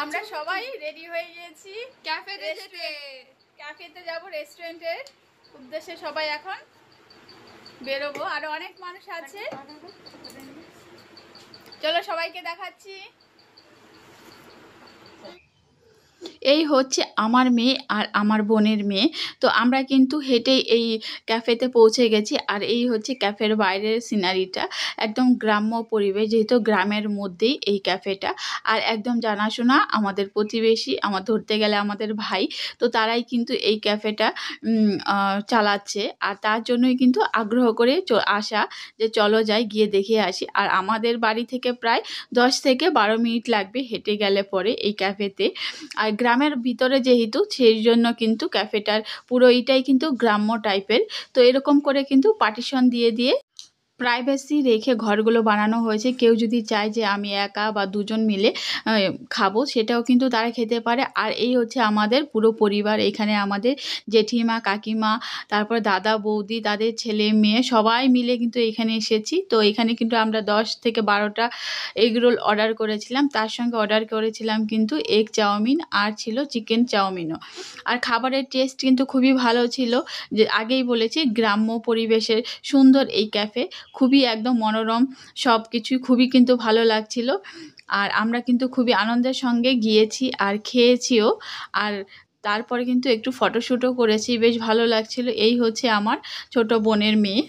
আমরা সবাই রেডি হয়ে গেছি ক্যাফেতে যেতে। ক্যাফেতে যাব, রেস্টুরেন্টের উদ্দেশ্যে সবাই এখন বেরোবো। আরো অনেক মানুষ আছে, চলো সবাইকে দেখাচ্ছি। এই হচ্ছে আমার মেয়ে আর আমার বোনের মেয়ে। তো আমরা কিন্তু হেঁটেই এই ক্যাফেতে পৌঁছে গেছি। আর এই হচ্ছে ক্যাফের বাইরের সিনারিটা, একদম গ্রাম্য পরিবেশ, যেহেতু গ্রামের মধ্যেই এই ক্যাফেটা। আর একদম জানাশোনা আমাদের প্রতিবেশী, আমার ধরতে গেলে আমাদের ভাই। তো তারাই কিন্তু এই ক্যাফেটা চালাচ্ছে। আর তার জন্যই কিন্তু আগ্রহ করে আসা যে চলো যাই, গিয়ে দেখে আসি। আর আমাদের বাড়ি থেকে প্রায় 10 থেকে 12 মিনিট লাগবে হেঁটে গেলে পরে এই ক্যাফেতে। আর গ্রামের ভিতরে যেহেতু, সেই জন্য কিন্তু ক্যাফেটার পুরো এটাই কিন্তু গ্রাম্য টাইপের। তো এরকম করে কিন্তু পার্টিশন দিয়ে দিয়ে প্রাইভেসি রেখে ঘরগুলো বানানো হয়েছে। কেউ যদি চায় যে আমি একা বা দুজন মিলে খাবো, সেটাও কিন্তু তারা খেতে পারে। আর এই হচ্ছে আমাদের পুরো পরিবার, এখানে আমাদের জেঠিমা, কাকিমা, তারপর দাদা, বৌদি, তাদের ছেলে মেয়ে সবাই মিলে কিন্তু এখানে এসেছি। তো এখানে কিন্তু আমরা 10 থেকে 12টা এগরোল অর্ডার করেছিলাম। তার সঙ্গে অর্ডার করেছিলাম কিন্তু এগ চাউমিন, আর ছিল চিকেন চাউমিনও। আর খাবারের টেস্ট কিন্তু খুবই ভালো ছিল। যে আগেই বলেছি, গ্রাম্য পরিবেশের সুন্দর এই ক্যাফে, খুবই একদম মনোরম, সব কিছুই খুবই কিন্তু ভালো লাগছিল। আর আমরা কিন্তু খুবই আনন্দের সঙ্গে গিয়েছি আর খেয়েছিও। আর তারপরে কিন্তু একটু ফটোশ্যুটও করেছি, বেশ ভালো লাগছিল। এই হচ্ছে আমার ছোট বোনের মেয়ে।